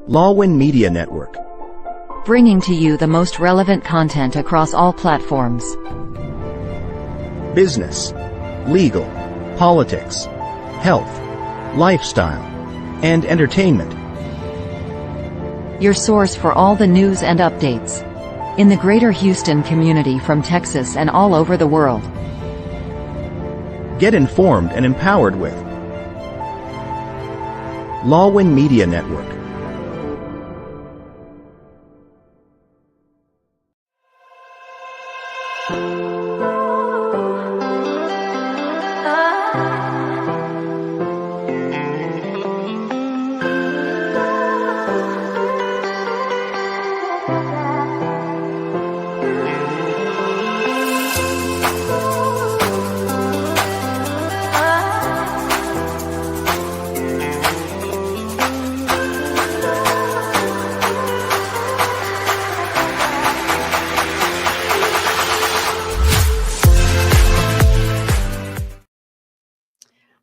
Lawwin Media Network. Bringing to you the most relevant content across all platforms. Business, legal, politics, health, lifestyle, and entertainment. Your source for all the news and updates in the greater Houston community from Texas and all over the world. Get informed and empowered with Lawwin Media Network.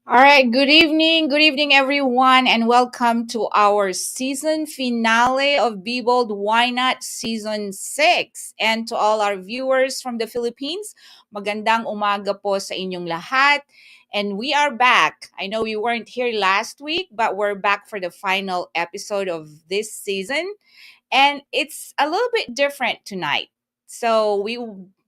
All right, good evening everyone, and welcome to our season finale of Be Bold, Why Not Season 6. And to all our viewers from the Philippines, magandang umaga po sa inyong lahat. And we are back. I know we weren't here last week, but we're back for the final episode of this season. And it's a little bit different tonight. So we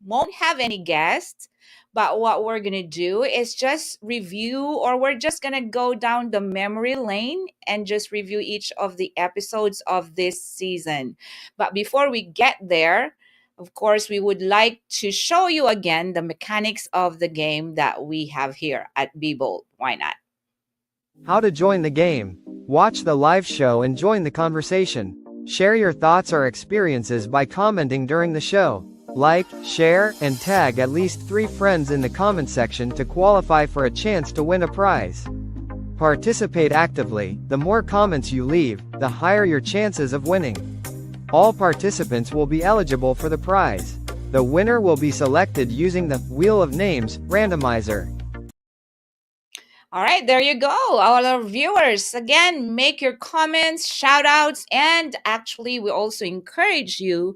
won't have any guests. But what we're going to do is just review, or we're just going to go down the memory lane and just review each of the episodes of this season. But before we get there, of course, we would like to show you again the mechanics of the game that we have here at Be Bold. Why not? How to join the game. Watch the live show and join the conversation. Share your thoughts or experiences by commenting during the show. Like, share, and tag at least 3 friends in the comment section to qualify for a chance to win a prize. Participate actively. The more comments you leave, the higher your chances of winning. All participants will be eligible for the prize. The winner will be selected using the Wheel of Names randomizer. All right, there you go. All our viewers, again, make your comments, shout outs, and actually, we also encourage you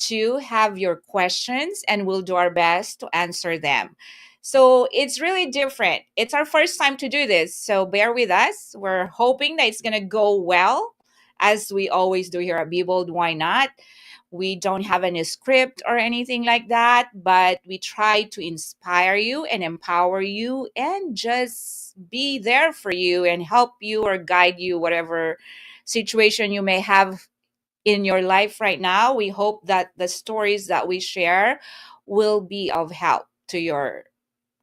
to have your questions, and we'll do our best to answer them. So it's really different. It's our first time to do this, so bear with us. We're hoping that it's going to go well, as we always do here at Be Bold, Why Not? We don't have any script or anything like that, but we try to inspire you and empower you and just be there for you and help you or guide you, whatever situation you may have in your life right now. We hope that the stories that we share will be of help to your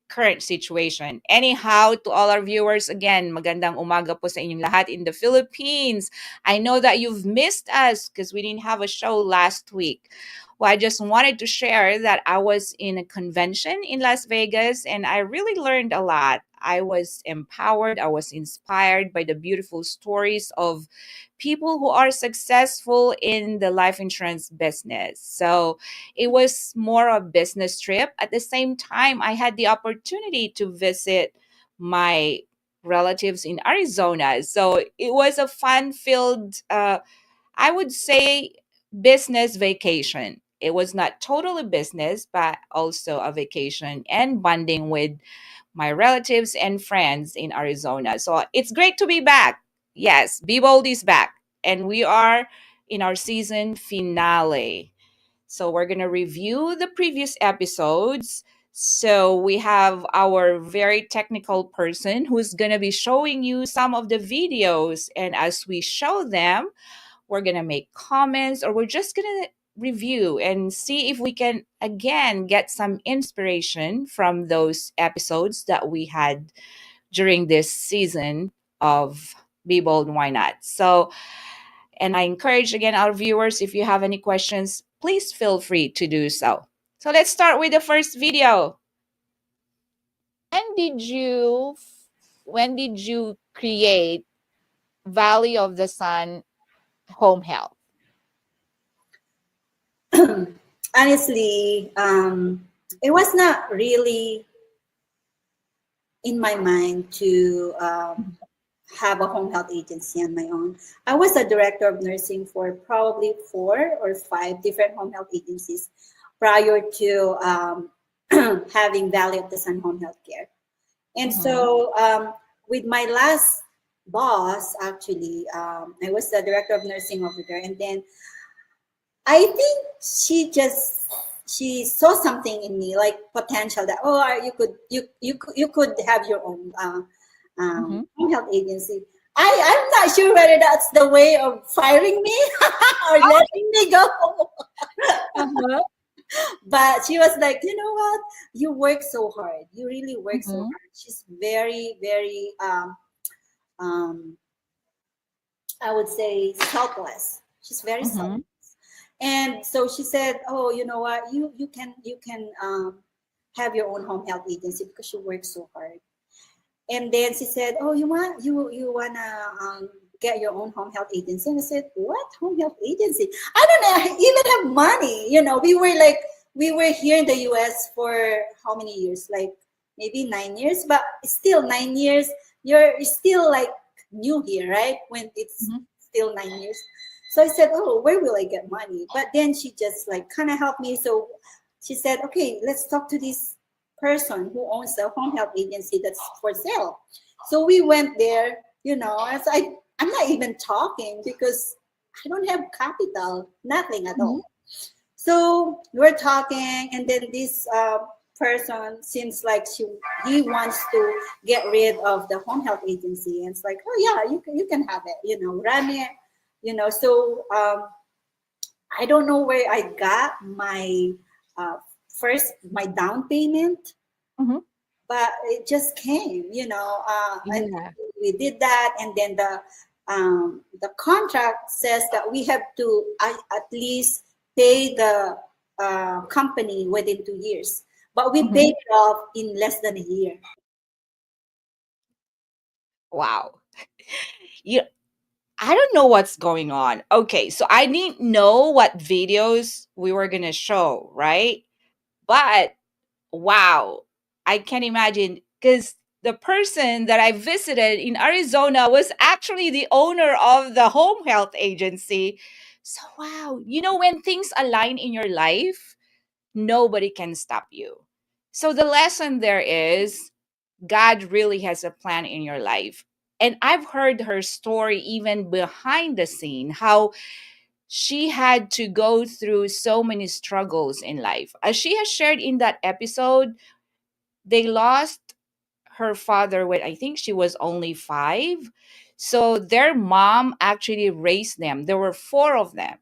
current situation. Anyhow, to all our viewers, again, magandang umaga po sa inyong lahat in the Philippines. I know that you've missed us because we didn't have a show last week. Well, I just wanted to share that I was in a convention in Las Vegas and I really learned a lot. I was empowered, I was inspired by the beautiful stories of people who are successful in the life insurance business. So it was more a business trip. At the same time, I had the opportunity to visit my relatives in Arizona. So it was a fun-filled, I would say, business vacation. It was not totally business, but also a vacation and bonding with my relatives and friends in Arizona. So it's great to be back. Yes, Be Bold is back. And we are in our season finale. So we're going to review the previous episodes. So we have our very technical person who's going to be showing you some of the videos. And as we show them, we're going to make comments, or we're just going to review and see if we can again get some inspiration from those episodes that we had during this season of Be Bold, Why Not? So, and I encourage again our viewers, if you have any questions, please feel free to do so. So let's start with the first video. When did you create Valley of the Sun Home Health? Honestly, it was not really in my mind to have a home health agency on my own. I was a director of nursing for probably 4 or 5 different home health agencies prior to having Valley of the Sun Home Health Care. And Mm-hmm. so, with my last boss, actually, I was the director of nursing over there, and then I think she saw something in me, like potential that you could you could have your own Mm-hmm. home health agency. I'm not sure whether that's the way of firing me or letting me go. Uh-huh. But she was like, you know what? You work so hard. You really work so Mm-hmm. hard. She's very, very, um, I would say, selfless. She's very selfless. Mm-hmm. And so she said, "Oh, you know what? You can have your own home health agency because you work so hard." And then she said, "Oh, you wanna get your own home health agency?" And I said, "What home health agency? I don't even have money. You know, we were here in the U.S. for how many years? Like maybe 9 years, but still 9 years. You're still like new here, right? When it's Mm-hmm. still 9 years." So I said, "Oh, where will I get money?" But then she just like kind of helped me. So she said, "Okay, let's talk to this person who owns a home health agency that's for sale." So we went there, as I'm not even talking because I don't have capital, nothing at Mm-hmm. all. So we're talking, and then this person seems like he wants to get rid of the home health agency, and it's like, oh yeah, you can have it, run it, So I don't know where I got my uh, first my down payment, Mm-hmm. but it just came, and Yeah. we did that, and then the contract says that we have to at least pay the company within 2 years, but we Mm-hmm. paid it off in less than a year. Wow. You I don't know what's going on. Okay, so I didn't know what videos we were gonna show, right? But wow, I can imagine because the person that I visited in Arizona was actually the owner of the home health agency. So wow, when things align in your life, nobody can stop you. So the lesson there is God really has a plan in your life. And I've heard her story even behind the scene, how she had to go through so many struggles in life. As she has shared in that episode, they lost her father when I think she was only 5. So their mom actually raised them. There were 4 of them.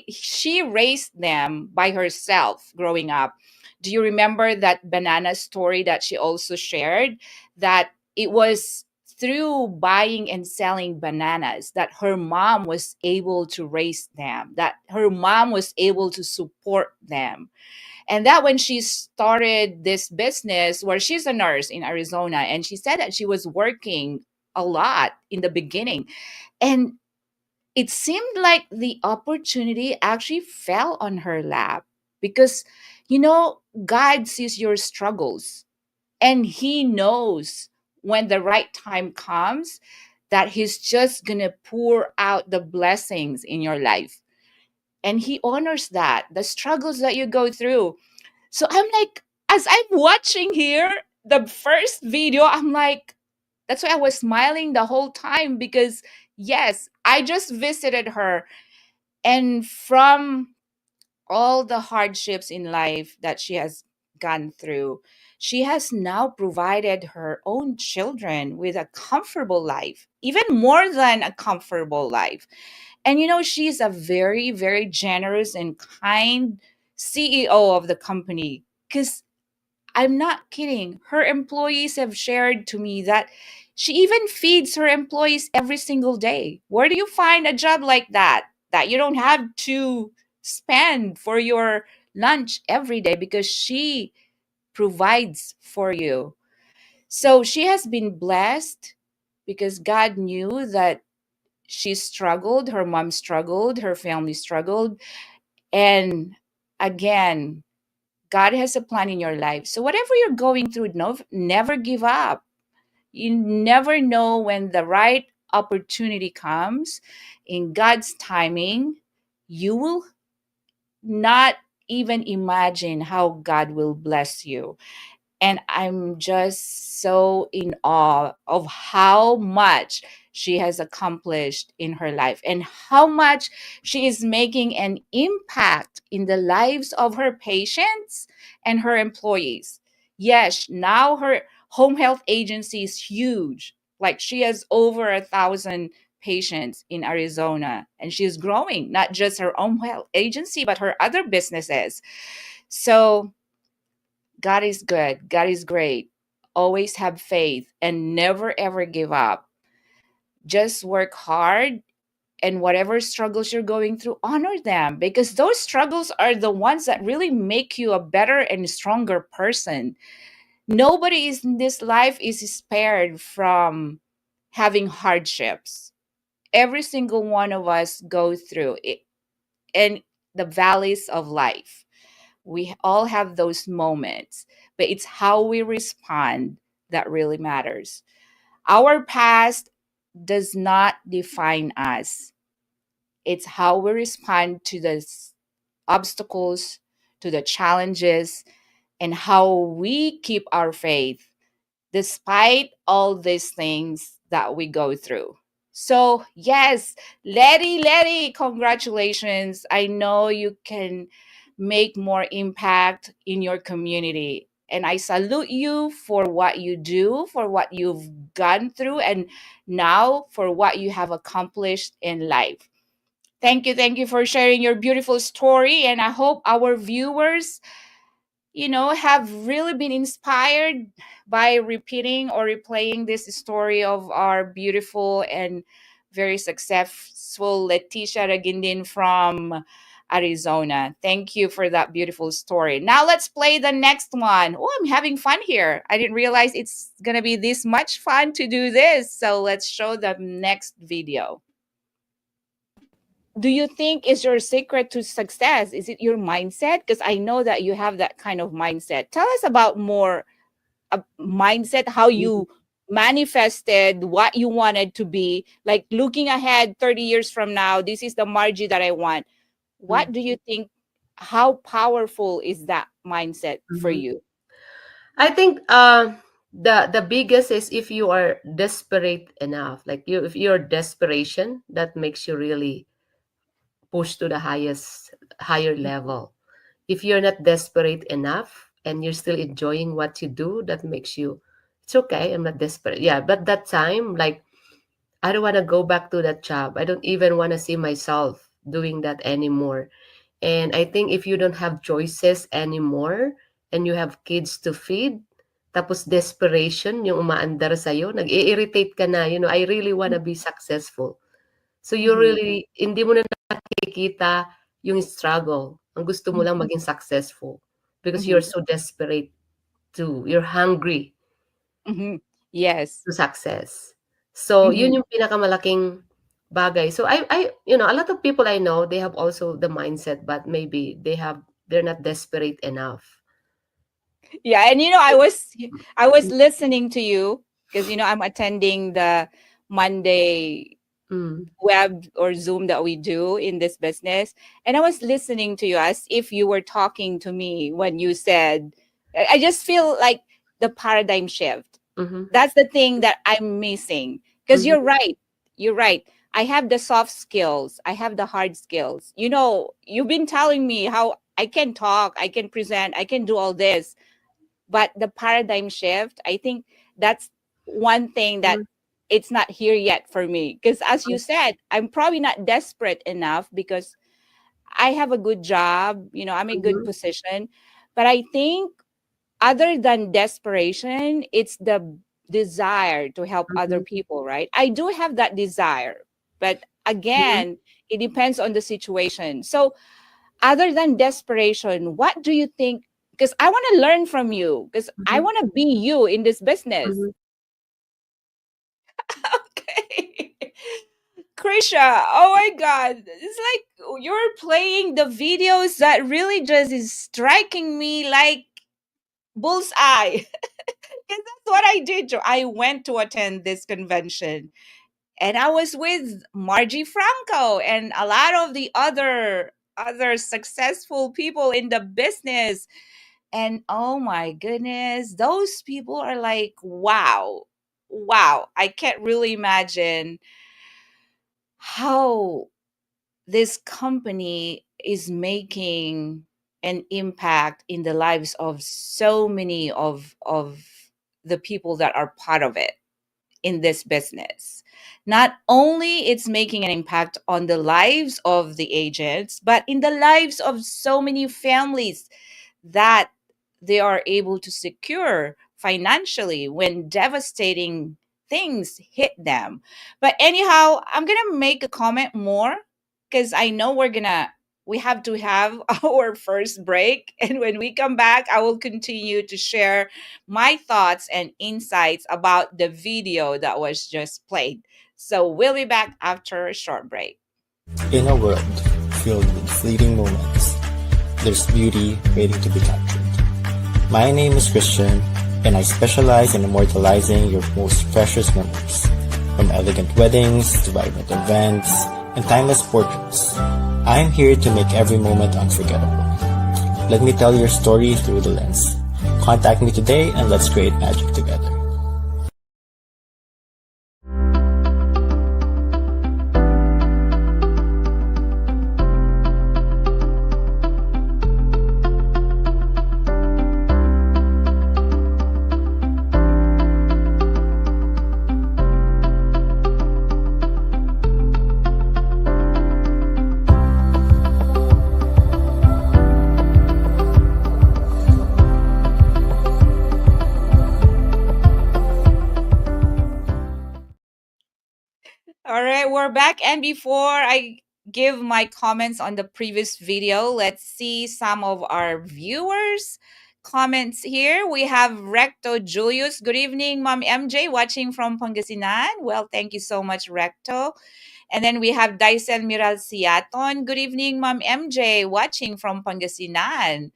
She raised them by herself growing up. Do you remember that banana story that she also shared, that it was through buying and selling bananas that her mom was able to raise them, that her mom was able to support them, and that when she started this business where she's a nurse in Arizona, and she said that she was working a lot in the beginning. And it seemed like the opportunity actually fell on her lap because, God sees your struggles, and He knows when the right time comes that He's just going to pour out the blessings in your life. And He honors that, the struggles that you go through. So I'm like, as I'm watching here, the first video, I'm like, that's why I was smiling the whole time because, yes, I just visited her. And from all the hardships in life that she has gone through, she has now provided her own children with a comfortable life, even more than a comfortable life. And she's a very, very generous and kind CEO of the company. Because I'm not kidding. Her employees have shared to me that she even feeds her employees every single day. Where do you find a job like that? That you don't have to spend for your lunch every day because she provides for you. So she has been blessed because God knew that she struggled, her mom struggled, her family struggled. And again, God has a plan in your life. So whatever you're going through, no, never give up. You never know when the right opportunity comes. In God's timing, you will not even imagine how God will bless you. And I'm just so in awe of how much she has accomplished in her life and how much she is making an impact in the lives of her patients and her employees. Yes, now her home health agency is huge. Like she has over 1,000 patients in Arizona, and she's growing not just her home health agency but her other businesses. So God is good. God is great. Always have faith and never ever give up. Just work hard, and whatever struggles you're going through, honor them, because those struggles are the ones that really make you a better and stronger person. Nobody is in this life is spared from having hardships. Every single one of us go through it, and the valleys of life. We all have those moments, but it's how we respond that really matters. Our past does not define us. It's how we respond to the obstacles, to the challenges, and how we keep our faith despite all these things that we go through. So, yes, Letty, congratulations. I know you can make more impact in your community. And I salute you for what you do, for what you've gone through, and now for what you have accomplished in life. Thank you for sharing your beautiful story. And I hope our viewers have really been inspired by repeating or replaying this story of our beautiful and very successful Leticia Ragindin from Arizona. Thank you for that beautiful story. Now let's play the next one. Oh, I'm having fun here. I didn't realize it's going to be this much fun to do this. So let's show the next video. Do you think is your secret to success? Is it your mindset? Because I know that you have that kind of mindset. Tell us about more mindset, how you manifested what you wanted to be, like looking ahead 30 years from now, this is the Margie that I want. What do you think? How powerful is that mindset for Mhm. you? I think the biggest is if you are desperate enough, like you if you're desperation, that makes you really push to the higher level. If you're not desperate enough and you're still enjoying what you do, that makes you, it's okay, I'm not desperate. Yeah, but that time, like, I don't want to go back to that job. I don't even want to see myself doing that anymore. And I think if you don't have choices anymore and you have kids to feed, tapos desperation yung umaandar sa'yo, nag-i-irritate ka na, I really wanna be successful. So you Mhm. really, hindi mo na nakikita yung struggle. Ang gusto mo lang maging successful because you're Mhm. so desperate you're hungry Mhm. Yes. to success. So yun Mhm. yung pinakamalaking bagay. So a lot of people I know, they have also the mindset, but maybe they're not desperate enough. Yeah, and I was listening to you because I'm attending the Monday Mm, web or Zoom that we do in this business. And I was listening to you as if you were talking to me when you said, I just feel like the paradigm shift. mhm, That's the thing that I'm missing. Because mhm, you're right. You're right. I have the soft skills, I have the hard skills. You've been telling me how I can talk, I can present, I can do all this, but the paradigm shift, I think that's one thing that mhm, it's not here yet for me, because as you said, I'm probably not desperate enough because I have a good job, I'm in a good mhm, position. But I think other than desperation, it's the desire to help other mhm, people, right? I do have that desire, but mhm, again, it depends on the situation. So other than desperation, what do you think? Because I want to learn from you, because I mhm, want to be you in this business. mhm, Okay. Krisha, oh my God. It's like you're playing the videos that really just is striking me like bullseye. Because that's what I did. I went to attend this convention, and I was with Margie Franco and a lot of the other successful people in the business. And oh my goodness, those people are like, wow, wow. I can't really imagine how this company is making an impact in the lives of so many of the people that are part of it in this business. Not only it's making an impact on the lives of the agents, but in the lives of so many families that they are able to secure financially when devastating things hit them. But anyhow, I'm going to make a comment more because I know we have to have our first break, and when we come back I will continue to share my thoughts and insights about the video that was just played. So we'll be back after a short break. In a world filled with fleeting moments, there's beauty waiting to be captured. My name is Christian, and I specialize in immortalizing your most precious memories. From elegant weddings to vibrant events and timeless portraits, I'm here to make every moment unforgettable. Let me tell your story through the lens. Contact me today and let's create magic together. All right, we're back. And before I give my comments on the previous video, let's see some of our viewers' comments here. We have Recto Julius. Good evening, Mom MJ, watching from Pangasinan. Well, thank you so much, Recto. And then we have Daisel Miral Siaton. Good evening, Mom MJ, watching from Pangasinan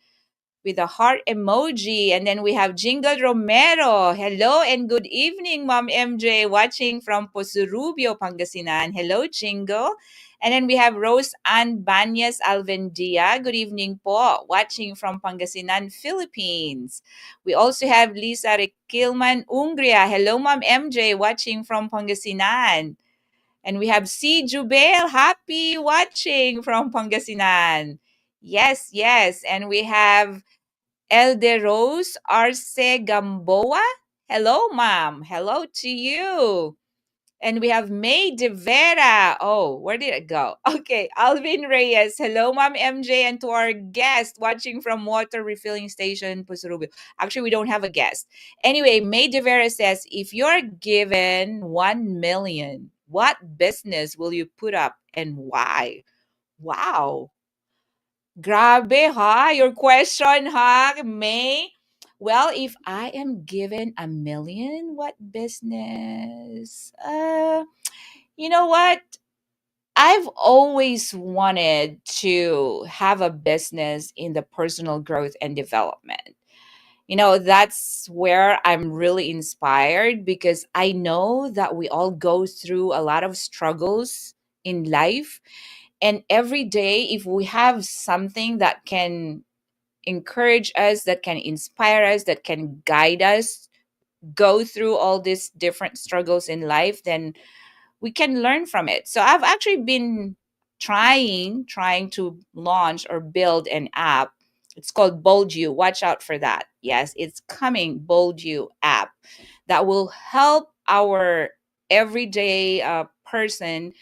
with a heart emoji. And then we have Jingle Romero. Hello and good evening, Mom MJ, watching from Posurubio, Pangasinan. Hello, Jingle. And then we have Rose Ann Banyas Alvendia. Good evening po, watching from Pangasinan, Philippines. We also have Lisa Requilman Ungria. Hello, Mom MJ, watching from Pangasinan. And we have C. Jubel, happy watching from Pangasinan. Yes, yes. And we have Elderos Arce Gamboa. Hello, ma'am. Hello to you. And we have May De Vera. Oh, where did it go? Okay, Alvin Reyes. Hello, Ma'am MJ, and to our guest watching from Water Refilling Station, Pusurubio. Actually, we don't have a guest. Anyway, May De Vera says, if you're given 1 million, what business will you put up and why? Wow. Grabe, ha? Your question, ha, May? Well, if I am given 1 million, what business? You know what? I've always wanted to have a business in the personal growth and development. That's where I'm really inspired because I know that we all go through a lot of struggles in life. And every day, if we have something that can encourage us, that can inspire us, that can guide us go through all these different struggles in life, then we can learn from it. So I've actually been trying to launch or build an app. It's called Bold You. Watch out for that. Yes, it's coming, Bold You app that will help our everyday person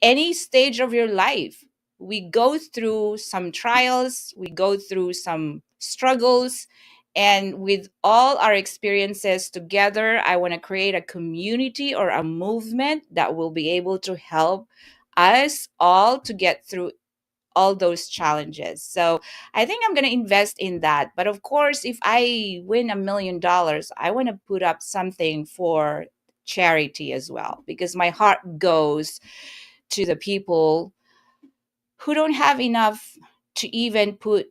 any stage of your life. We go through some trials, we go through some struggles, and with all our experiences together, I want to create a community or a movement that will be able to help us all to get through all those challenges. So I think I'm going to invest in that. But of course, if I win $1 million, I want to put up something for charity as well, because my heart goes to the people who don't have enough to even put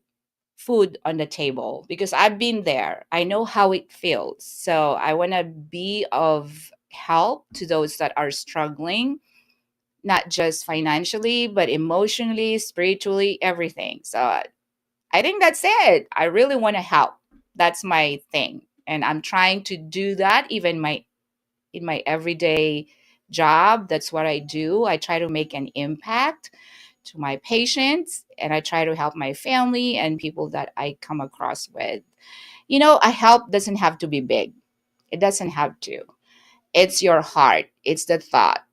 food on the table, because I've been there. I know how it feels. So I want to be of help to those that are struggling, not just financially, but emotionally, spiritually, everything. So I think that's it. I really want to help. That's my thing. And I'm trying to do that even in my everyday job. That's what I do. I try to make an impact to my patients, and I try to help my family and people that I come across with. A help doesn't have to be big. It doesn't have to. It's your heart. It's the thought,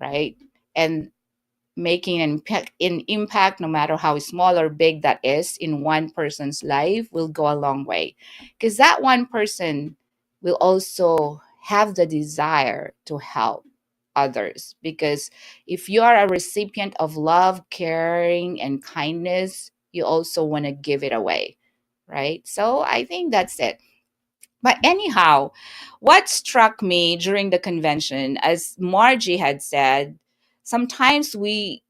right? And making an impact, no matter how small or big that is, in one person's life will go a long way, because that one person will also have the desire to help others. Because if you are a recipient of love, caring, and kindness, you also want to give it away, right? So I think that's it. But anyhow, what struck me during the convention, as Margie had said, sometimes we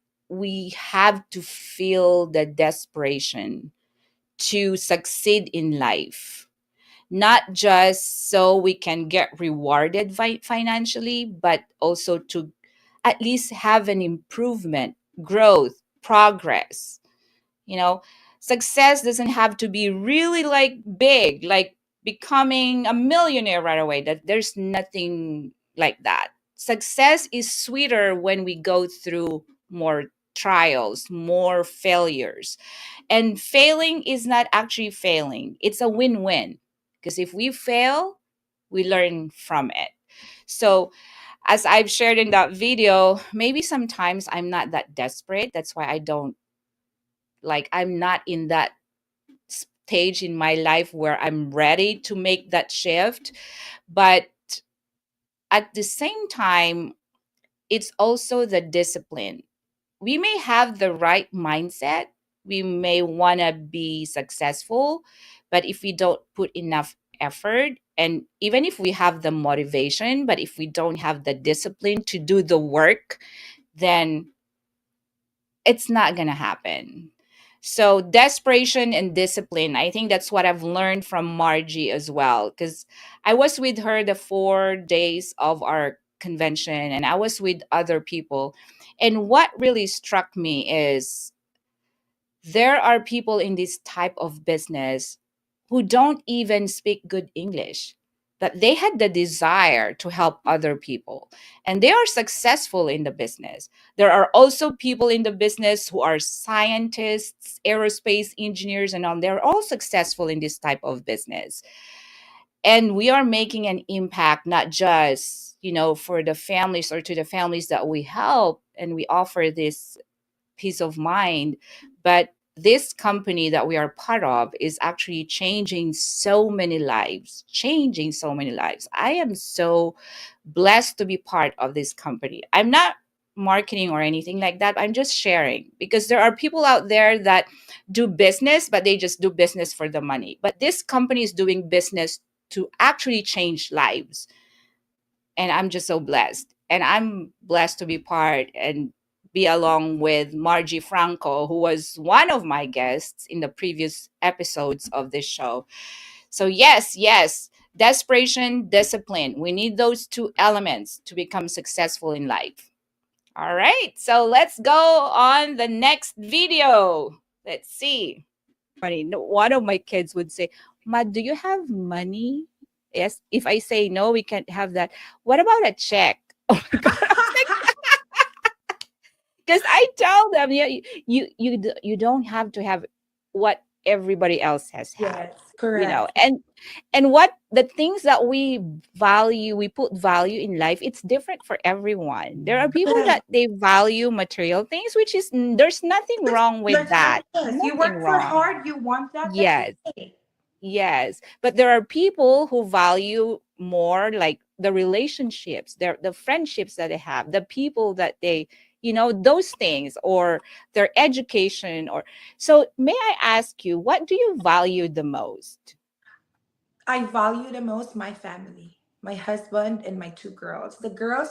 have to feel the desperation to succeed in life, not just so we can get rewarded financially, but also to at least have an improvement, growth, progress. you know Success doesn't have to be really like big, like becoming a millionaire right away. That there's nothing like that. Success is sweeter when we go through more trials, more failures. And failing is not actually failing, it's a win-win, because if we fail, we learn from it. So as I've shared in that video, maybe sometimes I'm not that desperate. That's why I don't, like, I'm not in that stage in my life where I'm ready to make that shift. But at the same time, it's also the discipline. We may have the right mindset, we may want to be successful, but if we don't put enough effort, and even if we have the motivation, but if we don't have the discipline to do the work, then it's not going to happen. So, desperation and discipline, I think that's what I've learned from Margie as well. Because I was with her the 4 days of our convention, and I was with other people. And what really struck me is there are people in this type of business who don't even speak good English, but they had the desire to help other people, and they are successful in the business. There are also people in the business who are scientists, aerospace engineers, and all. They're all successful in this type of business. And we are making an impact, not just, for the families or to the families that we help and we offer this peace of mind. But this company that we are part of is actually changing so many lives. I am so blessed to be part of this company. I'm not marketing or anything like that. I'm just sharing, because there are people out there that do business, but they just do business for the money. But this company is doing business to actually change lives. And I'm just so blessed. And I'm blessed to be part and be along with Margie Franco, who was one of my guests in the previous episodes of this show. So, yes, yes, desperation, discipline. We need those two elements to become successful in life. All right, so let's go on the next video. Let's see. Funny. One of my kids would say, "Ma, do you have money?" Yes. If I say no, we can't have that. What about a check? Oh my god! Because I tell them, yeah, you don't have to have what everybody else has had. Yes, correct. And what the things that we value, we put value in life, it's different for everyone. There are people Correct. that they value material things, which is, there's nothing wrong with There's that. nothing. Yes, you Nothing work for wrong. hard, you want that, that's Yes. okay. Yes, but there are people who value more like the relationships, the friendships that they have, the people that they, those things, or their education. Or so, may I ask you, what do you value the most? I value the most my family, my husband and my two girls. The girls,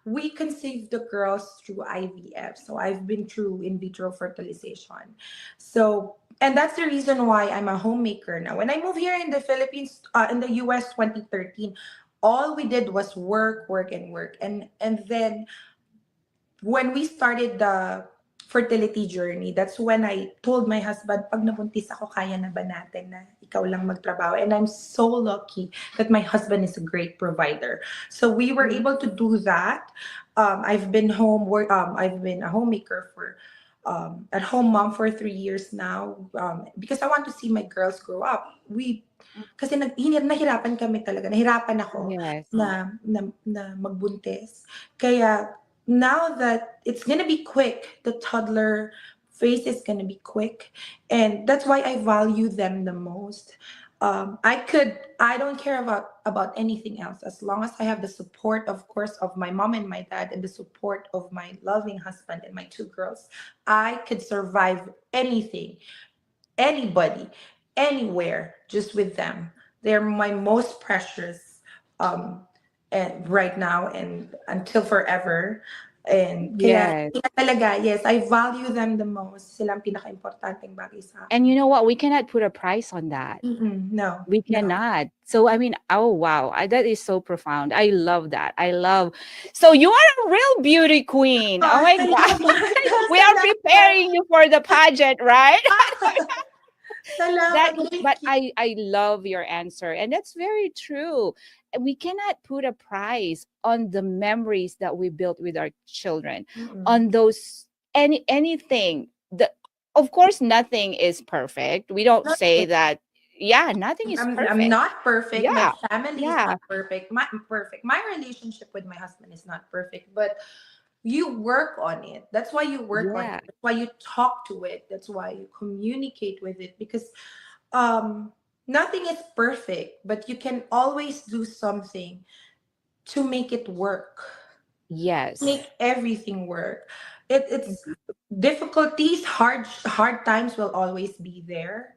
we conceived the girls through IVF. So I've been through in vitro fertilization. So And that's the reason why I'm a homemaker now. When I moved here in the Philippines, in the US 2013, all we did was work, work, and work. And then when we started the fertility journey, that's when I told my husband, pag nabuntis ako, kaya na ba natin na ikaw lang magtrabaho? And I'm so lucky that my husband is a great provider. So we were Mhm. able to do that. I've been a homemaker for at home mom for 3 years now, because I want to see my girls grow up. Kasi nahirapan kami talaga. Nahirapan ako Yes. na magbuntis. Kaya now that it's gonna be quick, the toddler phase is gonna be quick, and that's why I value them the most. I don't care about anything else as long as I have the support, of course, of my mom and my dad, and the support of my loving husband and my two girls. I could survive anything, anybody, anywhere, just with them. They're my most precious, um, and right now and until forever. And kaya, Yes. kaya talaga, yes, I value them the most. Silang pinaka-importanteng bagay sa And akin. you know what? We cannot put a price on that. No, We no. cannot. So I mean, oh wow, that is so profound. I love that. I love. So you are a real beauty queen. Oh Oh, my god, salamat. we are Salamat. preparing you for the pageant, right? That, Salamat. but Thank you. I love your answer, and that's very true. We cannot put a price on the memories that we built with our children, Mm-mm. on those anything. The Of course, nothing is perfect. We don't say Nothing. that. Yeah, nothing is I'm perfect. not perfect. My Yeah, family is yeah, not perfect. My relationship with my husband is not perfect, but you work on it. That's why you work on it. yeah. That's why you talk to it. That's why you communicate with it, because nothing is perfect, but you can always do something to make it work. Make Yes. everything work. It's difficulties, hard times will always be there.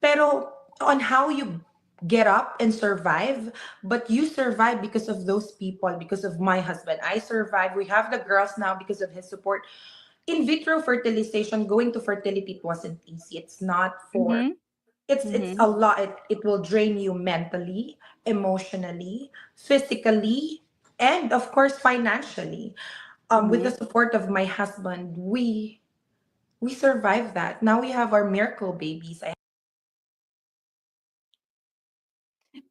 Pero on how you get up and survive, but you survive because of those people, because of my husband. I survived. We have the girls now because of his support. In vitro fertilization, going to fertility, it wasn't easy. It's not for, Mm-hmm. it's Mm-hmm. a lot. It will drain you mentally, emotionally, physically, and of course financially. With the Mm-hmm. support of my husband, we survived that. Now we have our miracle babies.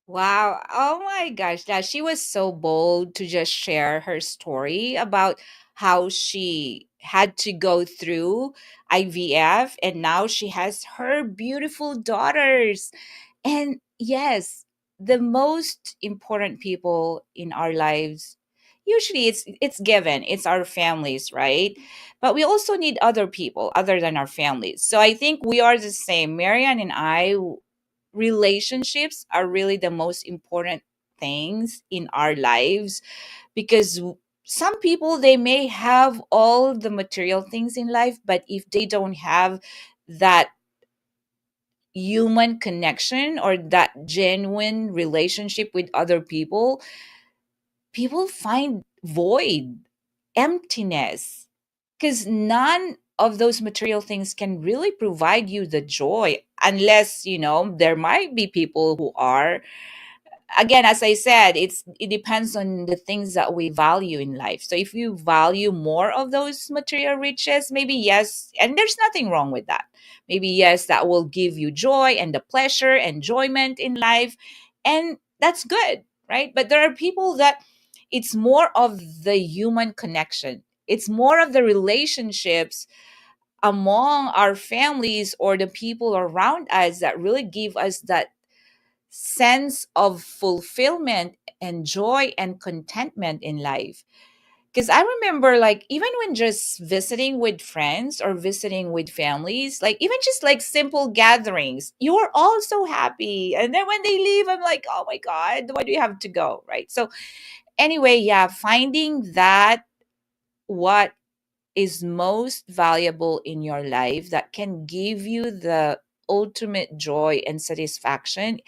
Wow. Oh my gosh. That she was so bold to just share her story about how she had to go through IVF, and now she has her beautiful daughters. And yes, the most important people in our lives, usually it's given, it's our families, right? But we also need other people other than our families. So I think we are the same. Marianne and I, relationships are really the most important things in our lives, because some people, they may have all the material things in life, but if they don't have that human connection or that genuine relationship with other people, people find void, emptiness, because none of those material things can really provide you the joy, unless, there might be people who are. Again, as I said, it depends on the things that we value in life. So if you value more of those material riches, maybe yes, and there's nothing wrong with that. Maybe yes, that will give you joy and the pleasure, enjoyment in life, and that's good, right? But there are people that it's more of the human connection. It's more of the relationships among our families or the people around us that really give us that sense of fulfillment and joy and contentment in life. Because I remember, like, even when just visiting with friends or visiting with families, like, even just like simple gatherings, you are all so happy. And then when they leave, I'm like, oh my God, why do you have to go? Right. So, anyway, yeah, finding that what is most valuable in your life that can give you the ultimate joy and satisfaction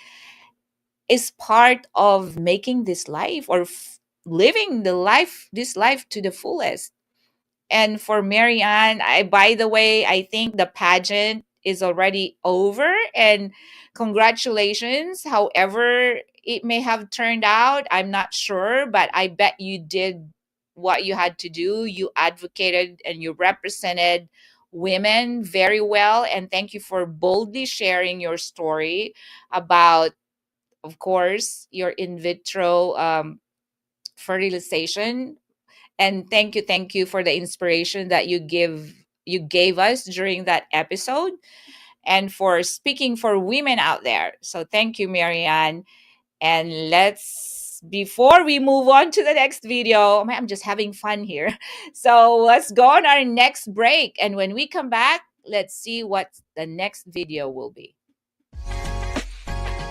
is part of making this life, or living this life to the fullest. And for Marianne, by the way, I think the pageant is already over, and congratulations. However it may have turned out, I'm not sure, but I bet you did what you had to do. You advocated and you represented women very well, and thank you for boldly sharing your story about, of course, your in vitro fertilization. And thank you for the inspiration that you gave us during that episode, and for speaking for women out there. So thank you, Marianne. And let's, before we move on to the next video, I'm just having fun here. So let's go on our next break. And when we come back, let's see what the next video will be.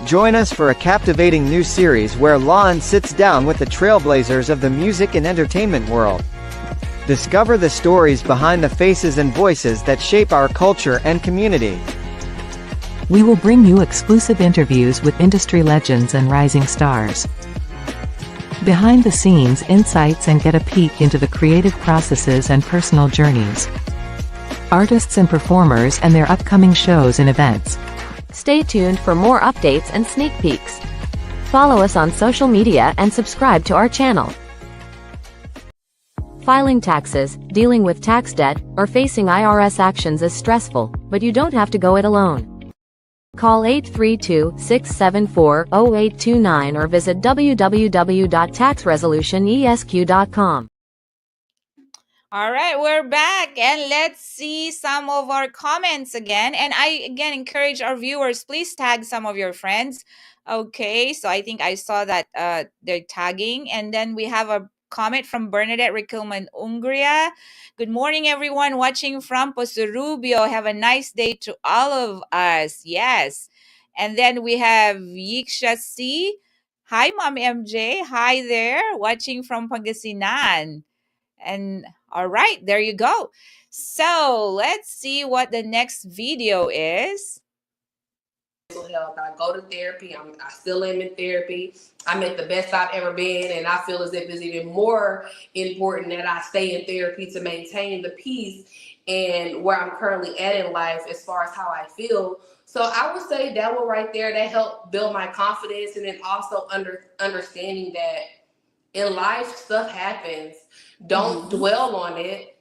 Join us for a captivating new series where Lon sits down with the trailblazers of the music and entertainment world. Discover the stories behind the faces and voices that shape our culture and community. We will bring you exclusive interviews with industry legends and rising stars. Behind the scenes insights, and get a peek into the creative processes and personal journeys. Artists and performers and their upcoming shows and events. Stay tuned for more updates and sneak peeks. Follow us on social media and subscribe to our channel. Filing taxes, dealing with tax debt, or facing IRS actions is stressful, but you don't have to go it alone. Call 832-674-0829 or visit www.taxresolutionesq.com. All right, we're back, and let's see some of our comments again. And I again encourage our viewers, please tag some of your friends. Okay, so I think I saw that they're tagging. And then we have a comment from Bernadette Riquelme, Ungria. Good morning, everyone watching from Posurubio. Have a nice day to all of us. Yes. And then we have Yiksha C. Hi, Mom MJ. Hi there, watching from Pangasinan. And all right, there you go. So let's see what the next video is. Mental health. I go to therapy. I still am in therapy. I'm at the best I've ever been, and I feel as if it's even more important that I stay in therapy to maintain the peace and where I'm currently at in life as far as how I feel. So I would say that one right there, that helped build my confidence, and then also understanding that in life stuff happens. Don't dwell on it.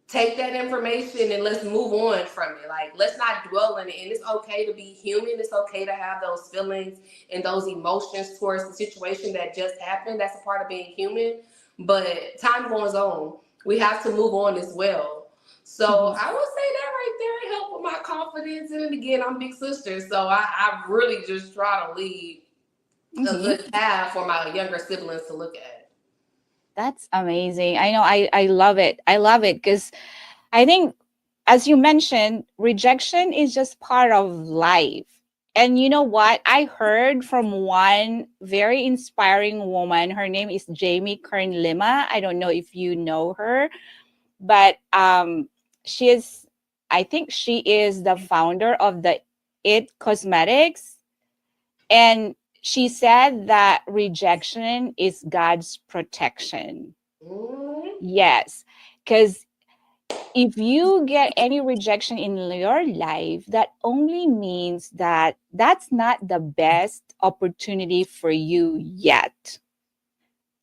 Take that information and let's move on from it. Like, let's not dwell on it. And it's okay to be human. It's okay to have those feelings and those emotions towards the situation that just happened. That's a part of being human. But time goes on. We have to move on as well. So I would say that right there helped with my confidence. And again, I'm big sister. So I really just try to lead a good path for my younger siblings to look at. That's amazing. I know. I love it. I love it because I think, as you mentioned, rejection is just part of life. And you know what? I heard from one very inspiring woman. Her name is Jamie Kern Lima. I don't know if you know her, but I think she is the founder of the It Cosmetics. And she said that rejection is God's protection. Yes, because if you get any rejection in your life, that only means that that's not the best opportunity for you yet.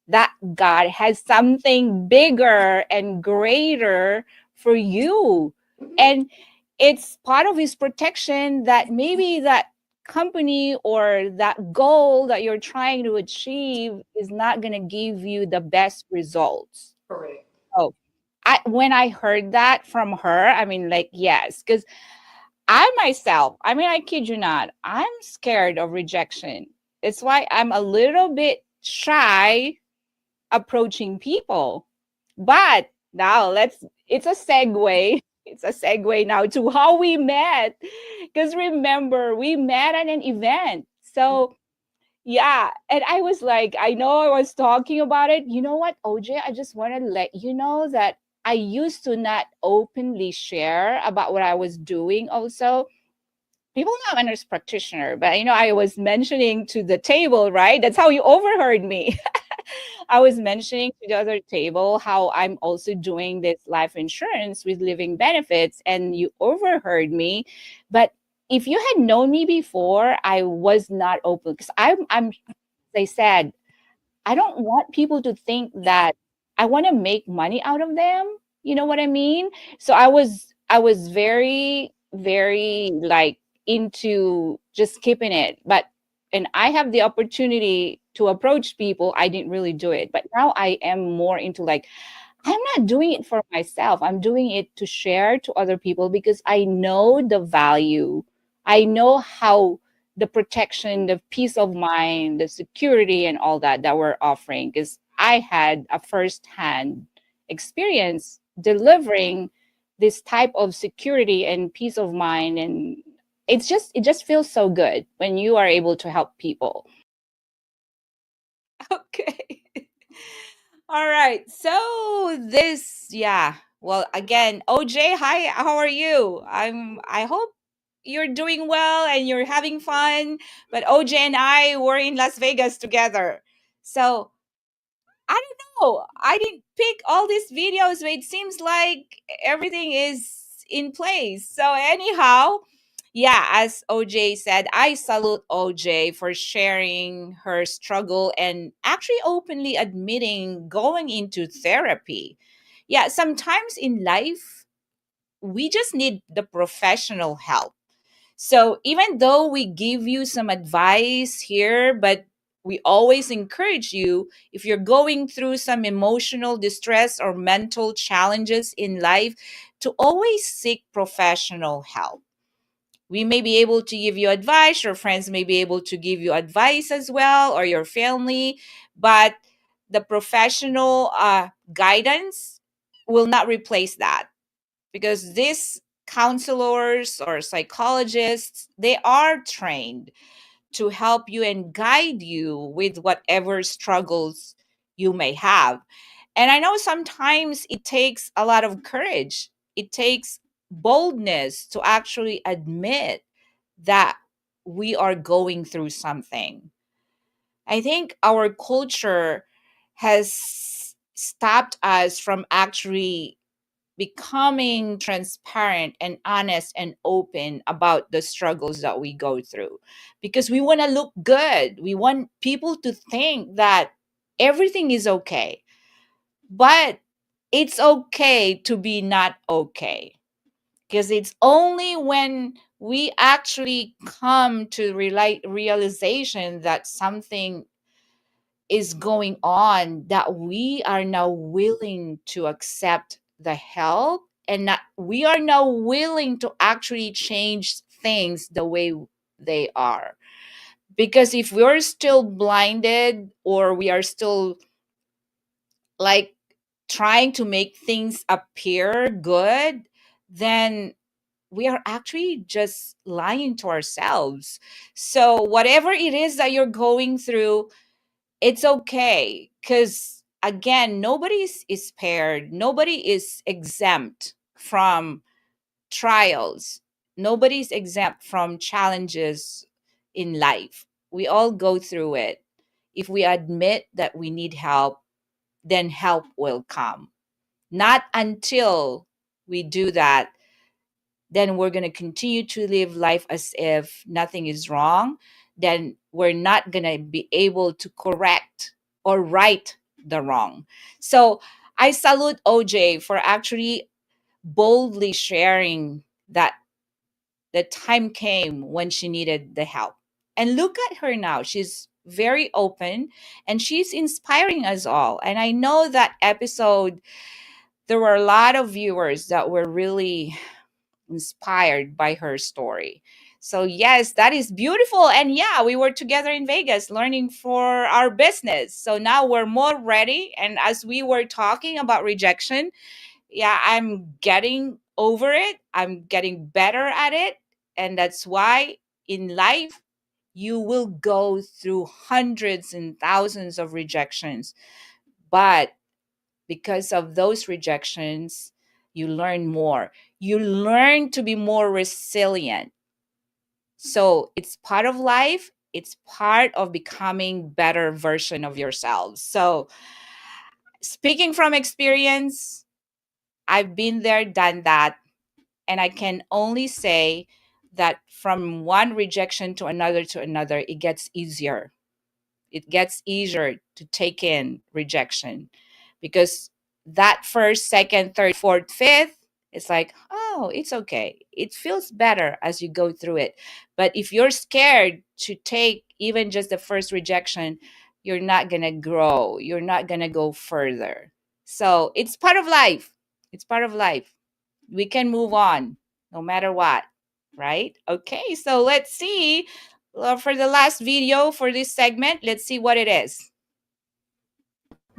That God has something bigger and greater for you. And it's part of his protection that maybe that company or that goal that you're trying to achieve is not going to give you the best results. Correct. Oh, when I heard that from her, I mean, like, yes, because I myself, I mean, I kid you not, I'm scared of rejection. It's why I'm a little bit shy approaching people. But now it's a segue. It's a segue now to how we met. Because remember, we met at an event. So yeah. And I was like, I know I was talking about it. You know what, OJ, I just want to let you know that I used to not openly share about what I was doing also. People know I'm a nurse practitioner, but I was mentioning to the table, right? That's how you overheard me. I was mentioning to the other table how I'm also doing this life insurance with living benefits, and you overheard me. But if you had known me before, I was not open because I'm, as I said, I don't want people to think that I want to make money out of them. You know what I mean? So I was very very like into just keeping it. But and I have the opportunity to approach people, I didn't really do it. But now I am more into like I'm not doing it for myself. I'm doing it to share to other people because I know the value. I know how the protection, the peace of mind, the security, and all that that we're offering. Because I had a first-hand experience delivering this type of security and peace of mind, and it just feels so good when you are able to help people. Okay. All right. So this, yeah. Well, again, OJ, hi, how are you? I hope you're doing well and you're having fun. But OJ and I were in Las Vegas together. So I don't know. I didn't pick all these videos, but it seems like everything is in place. So anyhow, yeah, as OJ said, I salute OJ for sharing her struggle and actually openly admitting going into therapy. Yeah, sometimes in life, we just need the professional help. So even though we give you some advice here, but we always encourage you if you're going through some emotional distress or mental challenges in life to always seek professional help. We may be able to give you advice, your friends may be able to give you advice as well, or your family, but the professional guidance will not replace that because these counselors or psychologists, they are trained to help you and guide you with whatever struggles you may have. And I know sometimes it takes a lot of courage, it takes boldness to actually admit that we are going through something. I think our culture has stopped us from actually becoming transparent and honest and open about the struggles that we go through because we want to look good. We want people to think that everything is okay. But it's okay to be not okay because it's only when we actually come to realization that something is going on that we are now willing to accept the help and not we are now willing to actually change things the way they are. Because if we're still blinded or we are still like trying to make things appear good, then we are actually just lying to ourselves. So whatever it is that you're going through, it's okay because again, nobody is spared, nobody is exempt from trials, nobody's exempt from challenges in life. We all go through it. If we admit that we need help, then help will come. Not until we do that, then we're going to continue to live life as if nothing is wrong. Then we're not going to be able to correct or right the wrong. So I salute OJ for actually boldly sharing that the time came when she needed the help. And look at her now. She's very open and she's inspiring us all. And I know that episode, there were a lot of viewers that were really inspired by her story. So, yes, that is beautiful. And yeah, we were together in Vegas learning for our business. So now we're more ready. And as we were talking about rejection, yeah, I'm getting over it, I'm getting better at it. And that's why in life, you will go through hundreds and thousands of rejections. But because of those rejections, you learn more. You learn to be more resilient. So it's part of life. It's part of becoming better version of yourselves. So speaking from experience, I've been there, done that, and I can only say that from one rejection to another, it gets easier. It gets easier to take in rejection, because that first, second, third, fourth, fifth, it's like, oh, it's okay. It feels better as you go through it. But if you're scared to take even just the first rejection, you're not going to grow. You're not going to go further. So it's part of life. It's part of life. We can move on no matter what, right? Okay, so let's see for the last video for this segment. Let's see what it is.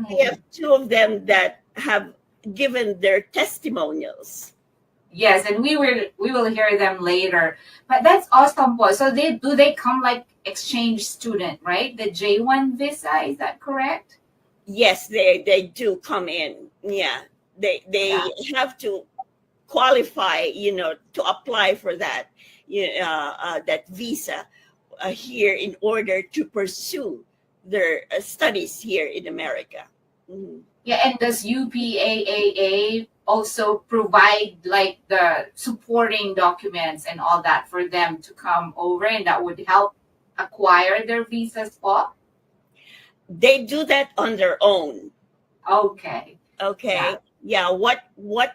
We have two of them that have given their testimonials. Yes, and we will hear them later. But that's awesome, po. So they come like exchange student, right? The J1 visa, is that correct? Yes, they do come in. Yeah, they Yeah. have to qualify, to apply for that, that visa here in order to pursue their studies here in America. Mhm. Yeah, and does UPAAA also provide like the supporting documents and all that for them to come over, and that would help acquire their visas, po? They do that on their own. Okay. Okay. Yeah. What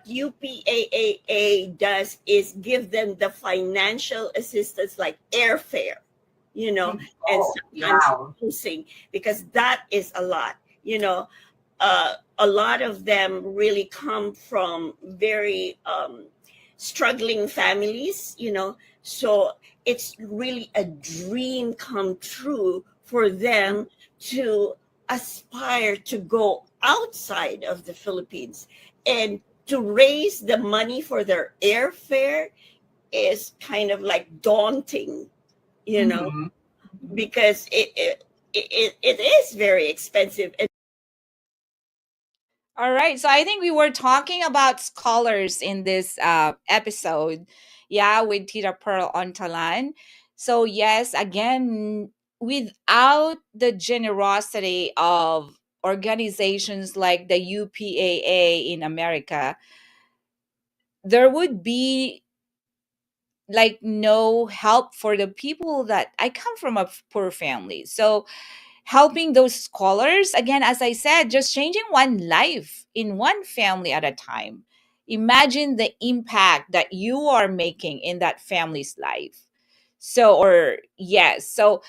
UPAAA does is give them the financial assistance like airfare, and sometimes housing, because that is a lot. A lot of them really come from very struggling families, so it's really a dream come true for them to aspire to go outside of the Philippines, and to raise the money for their airfare is kind of like daunting, because it is very expensive. All right. So I think we were talking about scholars in this episode. Yeah, with Tita Pearl Ontalan. So, yes, again, without the generosity of organizations like the UPAA in America, there would be like no help for the people that I come from a poor family. So, helping those scholars, again, as I said, just changing one life in one family at a time. Imagine the impact that you are making in that family's life. So, or yes, so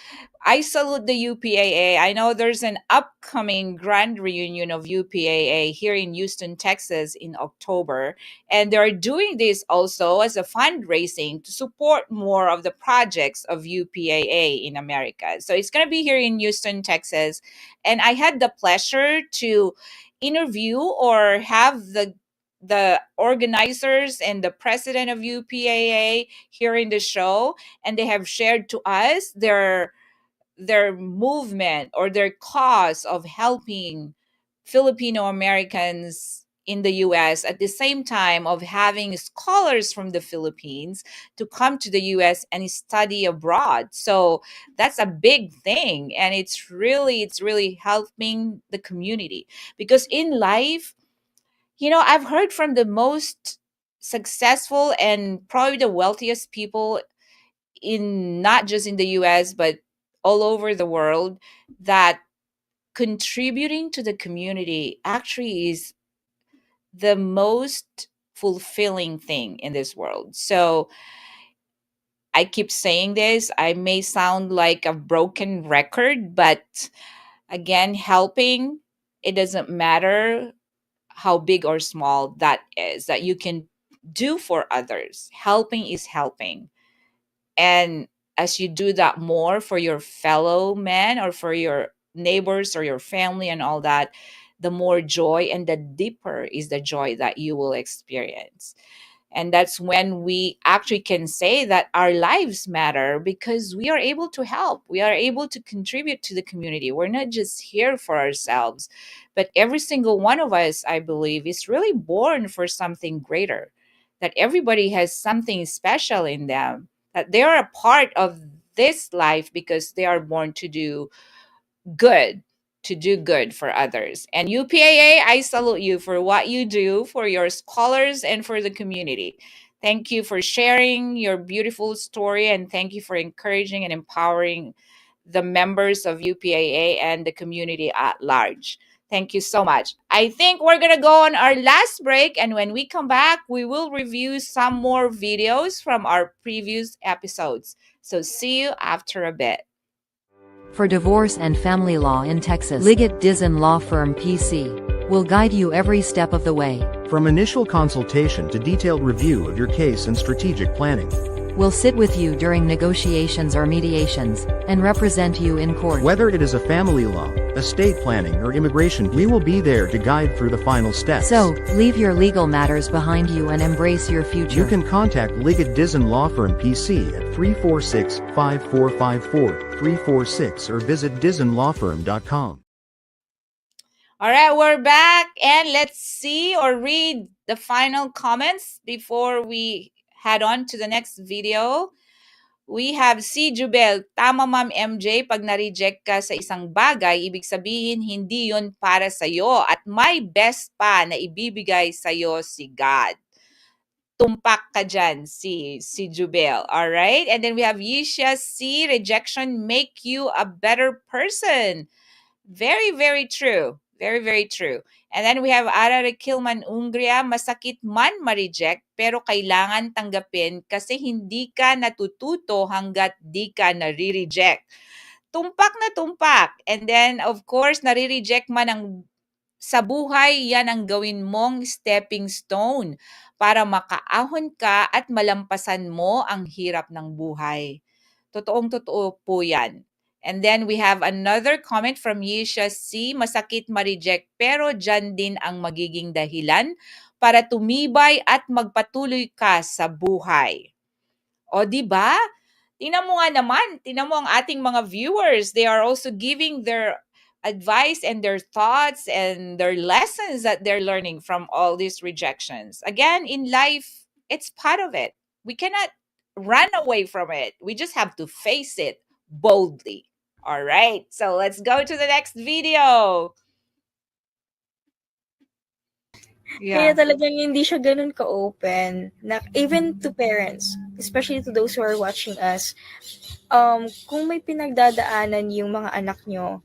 I salute the UPAA. I know there's an upcoming grand reunion of UPAA here in Houston, Texas in October. And they're doing this also as a fundraising to support more of the projects of UPAA in America. So it's going to be here in Houston, Texas. And I had the pleasure to interview or have the organizers and the president of UPAA here in the show, and they have shared to us their movement or their cause of helping Filipino Americans in the US at the same time of having scholars from the Philippines to come to the US and study abroad. So that's a big thing, and it's really helping the community, because in life, I've heard from the most successful and probably the wealthiest people in not just in the US but all over the world, that contributing to the community actually is the most fulfilling thing in this world. So I keep saying this. I may sound like a broken record, but again, helping, it doesn't matter how big or small that is, that you can do for others. Helping is helping. And as you do that more for your fellow men or for your neighbors or your family and all that, the more joy and the deeper is the joy that you will experience. And that's when we actually can say that our lives matter, because we are able to help. We are able to contribute to the community. We're not just here for ourselves, but every single one of us, I believe, is really born for something greater. That everybody has something special in them, that they are a part of this life because they are born good, to do good for others. And UPAA, I salute you for what you do for your scholars and for the community. Thank you for sharing your beautiful story, and thank you for encouraging and empowering the members of UPAA and the community at large. Thank you so much. I think we're going to go on our last break, and when we come back, we will review some more videos from our previous episodes. So see you after a bit. For divorce and family law in Texas, Liggett Dizon Law Firm PC will guide you every step of the way. From initial consultation to detailed review of your case and strategic planning. We'll sit with you during negotiations or mediations, and represent you in court. Whether it is a family law, estate planning, or immigration, we will be there to guide through the final steps. So, leave your legal matters behind you and embrace your future. You can contact Liggett Dizon Law Firm PC at 346-5454-346 or visit dizonlawfirm.com. All right, we're back, and let's see or read the final comments before we head on to the next video. We have si Jubel, tama Ma'am MJ, pag na-reject ka sa isang bagay, ibig sabihin hindi yun para sa'yo at may best pa na ibibigay sa'yo si God. Tumpak ka dyan, si Jubel. All right? And then we have Yisha C, rejection make you a better person. Very, very true. Very, very true. And then we have Ara Kilman Ungria, masakit man ma-reject, pero kailangan tanggapin kasi hindi ka natututo hanggat di ka nare-reject. Tumpak na tumpak. And then, of course, nare-reject man sa buhay, yan ang gawin mong stepping stone para makaahon ka at malampasan mo ang hirap ng buhay. Totoong-totoo po yan. And then we have another comment from Yisha C. Masakit ma-reject pero dyan din ang magiging dahilan para tumibay at magpatuloy ka sa buhay. O di ba? Tingnan mo nga naman, tingnan mo ang ating mga viewers. They are also giving their advice and their thoughts and their lessons that they're learning from all these rejections. Again, in life, it's part of it. We cannot run away from it. We just have to face it boldly. All right, so let's go to the next video. Kaya talagang hindi siya ganun ka-open. Na, even to parents, especially to those who are watching us, kung may pinagdadaanan yung mga anak nyo,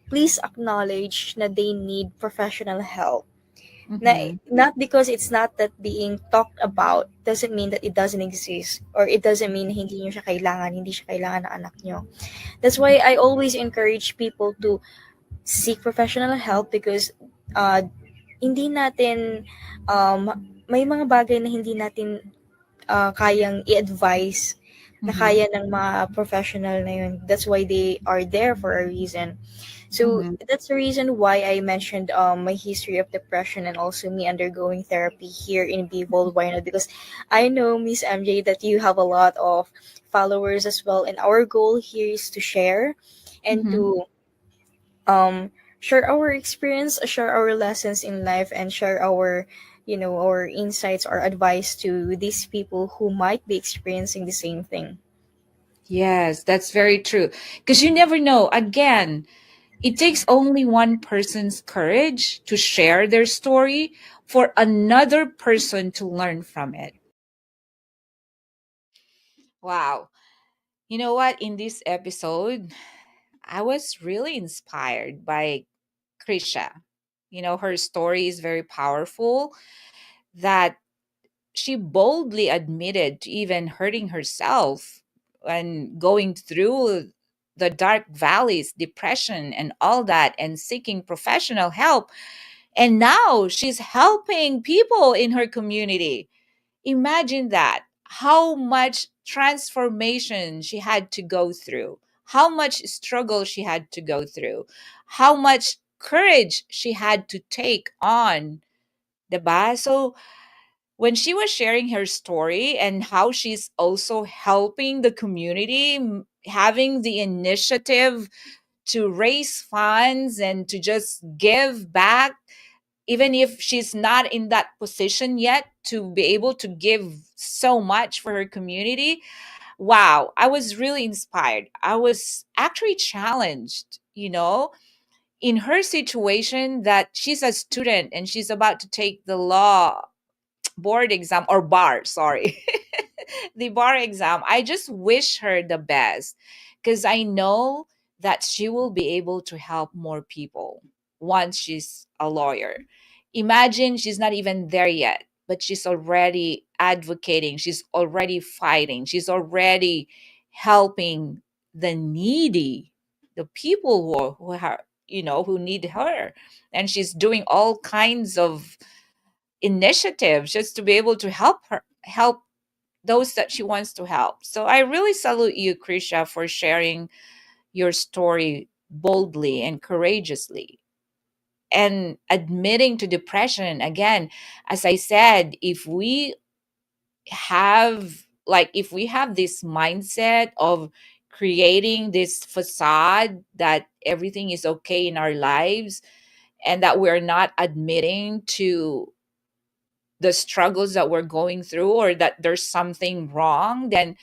please acknowledge na they need professional help. Na, not because it's not that being talked about doesn't mean that it doesn't exist, or it doesn't mean hindi siya kailangan ng anak nyo. That's why I always encourage people to seek professional help because hindi natin may mga bagay na hindi natin kayang i-advise na kaya ng mga professional na yun. That's why they are there for a reason. So that's the reason why I mentioned my history of depression and also me undergoing therapy here in Bevold. Why not? Because I know, Miss MJ, that you have a lot of followers as well. And our goal here is to share and to share our experience, share our lessons in life, and share our, our insights or advice to these people who might be experiencing the same thing. Yes, that's very true. Because you never know. Again, it takes only one person's courage to share their story for another person to learn from it. Wow. You know what? In this episode, I was really inspired by Krisha. Her story is very powerful, that she boldly admitted to even hurting herself and going through the dark valleys, depression, and all that, and seeking professional help. And now she's helping people in her community. Imagine that. How much transformation she had to go through, how much struggle she had to go through, how much courage she had to take on. Diba? So when she was sharing her story and how she's also helping the community, having the initiative to raise funds and to just give back, even if she's not in that position yet to be able to give so much for her community, wow, I was really inspired. I was actually challenged, in her situation, that she's a student and she's about to take the law board exam, or bar, sorry. The bar exam. I just wish her the best because I know that she will be able to help more people once she's a lawyer. Imagine she's not even there yet, but she's already advocating, she's already fighting, she's already helping the needy, the people who need her. And she's doing all kinds of initiatives just to be able to help those that she wants to help. So I really salute you, Krisha, for sharing your story boldly and courageously and admitting to depression. Again, as I said, if we have this mindset of creating this facade that everything is okay in our lives and that we're not admitting to the struggles that we're going through, or that there's something wrong, then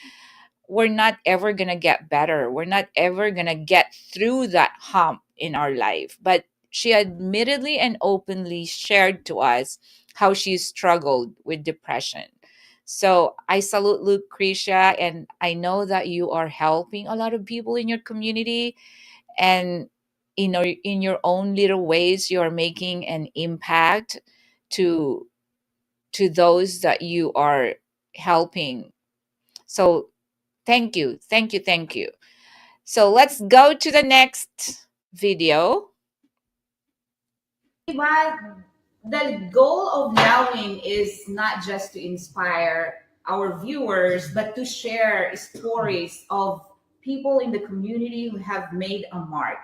we're not ever going to get better. We're not ever going to get through that hump in our life. But she admittedly and openly shared to us how she struggled with depression. So I salute Lucretia, and I know that you are helping a lot of people in your community, and in your own little ways you are making an impact to those that you are helping. So thank you, thank you, thank you. So let's go to the next video. But the goal of Lawin is not just to inspire our viewers, but to share stories of people in the community who have made a mark,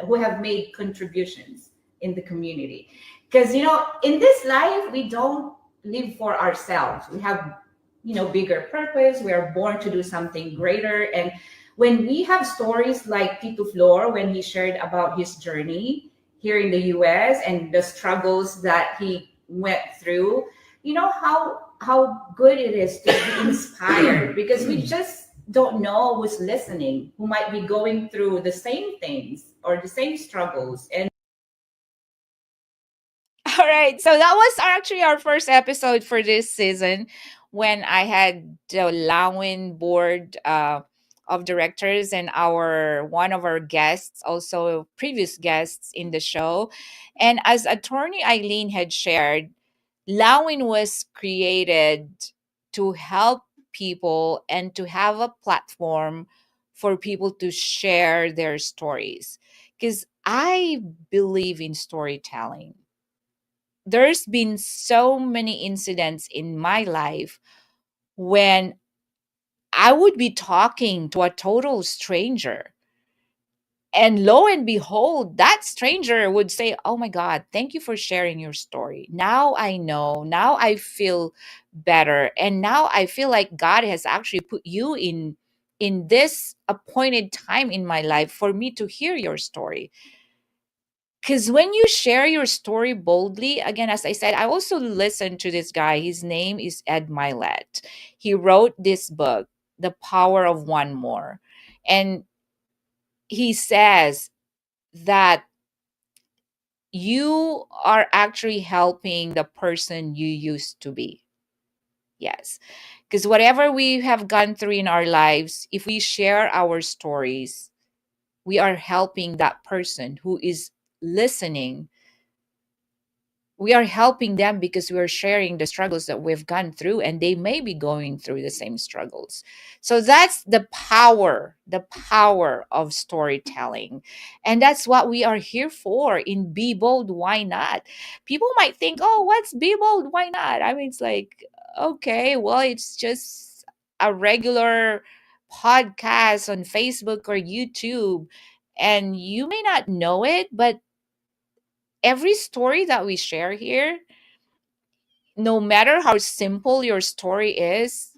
who have made contributions in the community. Because, in this life, we don't live for ourselves. We have, bigger purpose. We are born to do something greater. And when we have stories like Tito Flor, when he shared about his journey here in the US and the struggles that he went through, how good it is to be inspired, because we just don't know who's listening, who might be going through the same things or the same struggles. And All right. So that was actually our first episode for this season, when I had the Lawin board of directors and one of our guests, also previous guests in the show. And as attorney Eileen had shared, Lawin was created to help people and to have a platform for people to share their stories. Because I believe in storytelling. There's been so many incidents in my life when I would be talking to a total stranger. And lo and behold, that stranger would say, "Oh my God, thank you for sharing your story. Now I know, now I feel better. And now I feel like God has actually put you in this appointed time in my life for me to hear your story." Because when you share your story boldly, again, as I said, I also listened to this guy. His name is Ed Milet. He wrote this book, The Power of One More. And he says that you are actually helping the person you used to be. Yes. Because whatever we have gone through in our lives, if we share our stories, we are helping that person who is listening. We are helping them because we are sharing the struggles that we've gone through, and they may be going through the same struggles. So that's the power of storytelling. And that's what we are here for in Be Bold, Why Not? People might think, oh, what's Be Bold, Why Not? I mean, it's like, okay, well, it's just a regular podcast on Facebook or YouTube. And you may not know it, but every story that we share here, no matter how simple your story is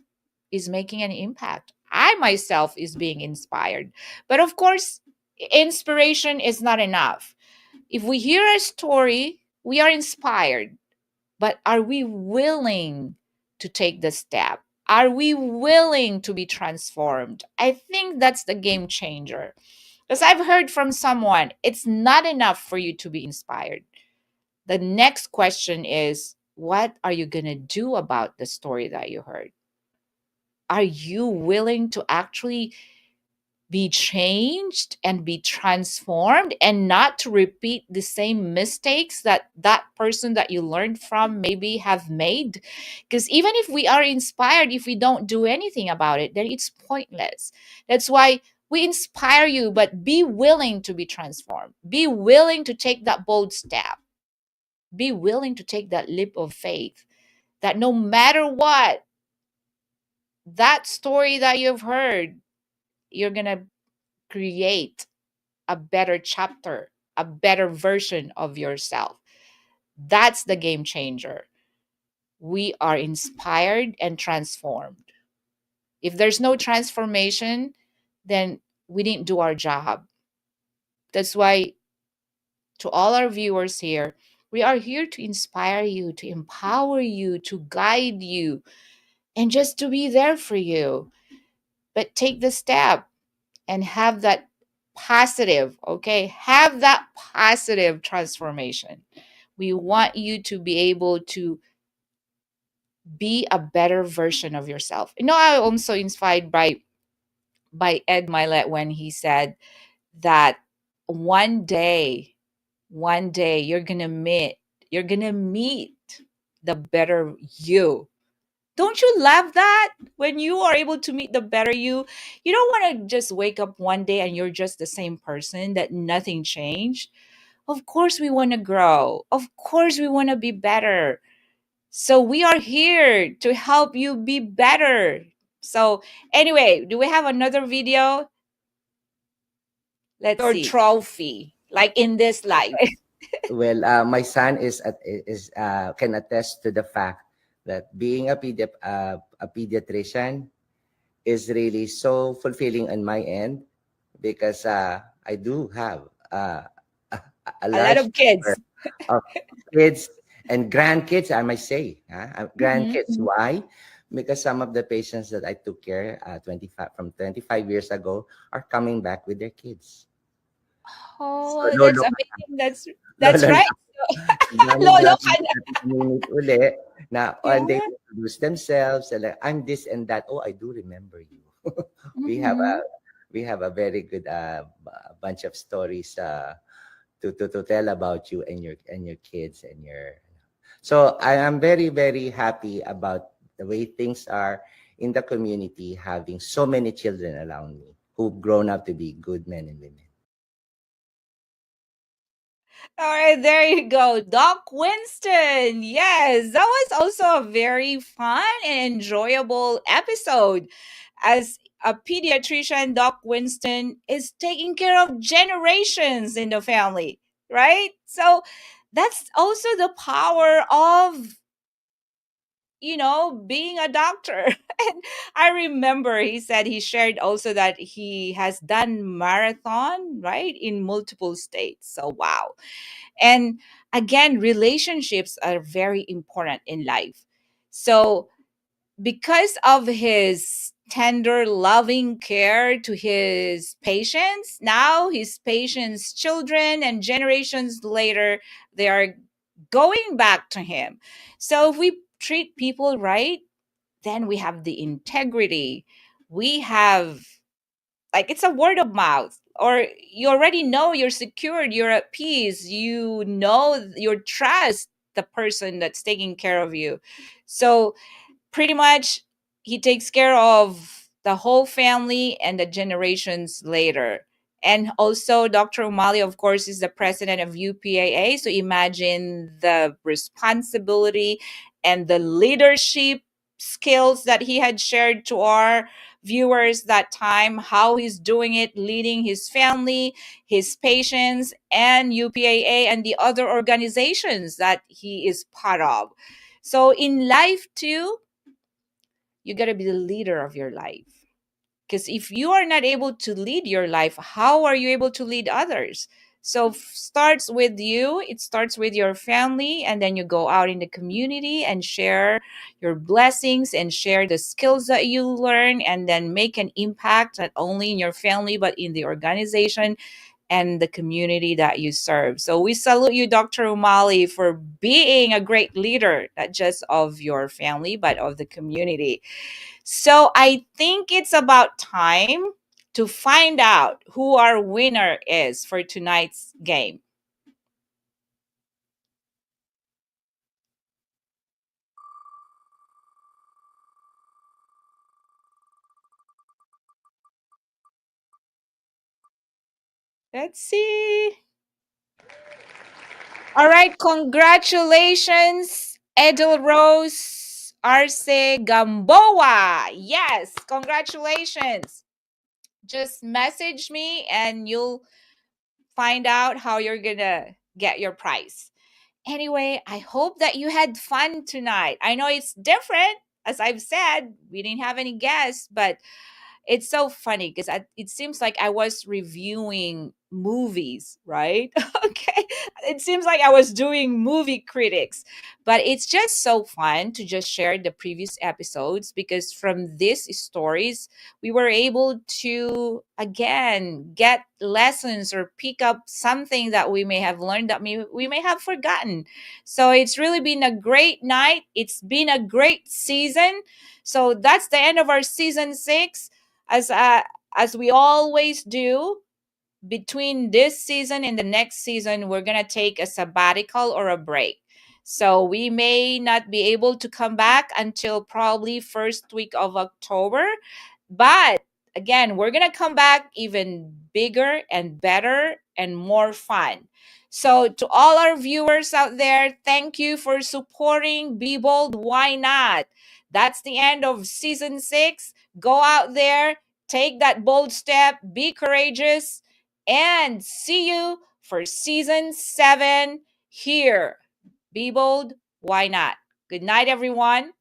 making an impact. I myself is being inspired. But of course, inspiration is not enough. If we hear a story, we are inspired. But are we willing to take the step? Are we willing to be transformed? I think that's the game changer. Because I've heard from someone, it's not enough for you to be inspired. The next question is, what are you going to do about the story that you heard? Are you willing to actually be changed and be transformed and not to repeat the same mistakes that that person that you learned from maybe have made? Because even if we are inspired, if we don't do anything about it, then it's pointless. That's why we inspire you, but be willing to be transformed. Be willing to take that bold step. Be willing to take that leap of faith, that no matter what, that story that you've heard, you're going to create a better chapter, a better version of yourself. That's the game changer. We are inspired and transformed. If there's no transformation, then we didn't do our job. That's why, to all our viewers here, we are here to inspire you, to empower you, to guide you, and just to be there for you. But take the step and have that positive, okay? Have that positive transformation. We want you to be able to be a better version of yourself. You know, I'm also inspired by Ed Milet when he said that one day you're gonna meet the better you. Don't you love that? When you are able to meet the better you, you don't want to just wake up one day and you're just the same person, that nothing changed. Of course, we want to grow. Of course, we want to be better. So, we are here to help you be better. So, anyway, do we have another video? Let's see. Your trophy, like in this life. Well, my son is can attest to the fact that being a pediatrician is really so fulfilling on my end, because I do have a A lot large of kids. number of kids and grandkids, I might say. Grandkids. Mhm. Why? Because some of the patients that I took care 25 years ago are coming back with their kids. Oh, So, that's lolo ka na. amazing. That's Lolo right. na. Lolo Dami-dami ka na. minute uli na and they Yeah. introduce themselves and like, I'm this and that. Oh, I do remember you. we have Mhm. a we have a very good bunch of stories to tell about you and your kids and your. So I am very, very happy about the way things are in the community, having so many children around me who've grown up to be good men and women. All right, there you go. Doc Winston. Yes, that was also a very fun and enjoyable episode. As a pediatrician, Doc Winston is taking care of generations in the family, right? So that's also the power of, being a doctor. And I remember he said he shared also that he has done marathon, right, in multiple states. So, wow. And again, relationships are very important in life. So, because of his tender, loving care to his patients, now his patients' children and generations later, they are going back to him. So, if we treat people right, then we have the integrity. We have, like, it's a word of mouth, or you already know you're secured, you're at peace, you trust the person that's taking care of you. So pretty much he takes care of the whole family and the generations later. And also, Dr. Umali, of course, is the president of UPAA. So imagine the responsibility and the leadership skills that he had shared to our viewers that time, how he's doing it, leading his family, his patients, and UPAA and the other organizations that he is part of. So in life too, you got to be the leader of your life. Because if you are not able to lead your life, how are you able to lead others? So starts with you, it starts with your family, and then you go out in the community and share your blessings and share the skills that you learn, and then make an impact not only in your family but in the organization and the community that you serve. So we salute you, Dr. Umali, for being a great leader, not just of your family, but of the community. So I think it's about time to find out who our winner is for tonight's game. Let's see. All right, congratulations, Edelrose Arce Gamboa. Yes, congratulations. Just message me and you'll find out how you're gonna get your prize. Anyway, I hope that you had fun tonight. I know it's different. As I've said, we didn't have any guests, but it's so funny because it seems like I was reviewing movies, right? Okay. It seems like I was doing movie critics, but it's just so fun to just share the previous episodes because from these stories, we were able to, again, get lessons or pick up something that we may have learned that we may have forgotten. So it's really been a great night. It's been a great season. So that's the end of our season 6. As we always do, between this season and the next season, we're gonna take a sabbatical or a break. So we may not be able to come back until probably first week of October. But again, we're gonna come back even bigger and better and more fun. So to all our viewers out there, thank you for supporting Be Bold, Why Not? That's the end of season 6. Go out there, take that bold step, be courageous, and see you for season 7 here. Be bold, why not? Good night, everyone.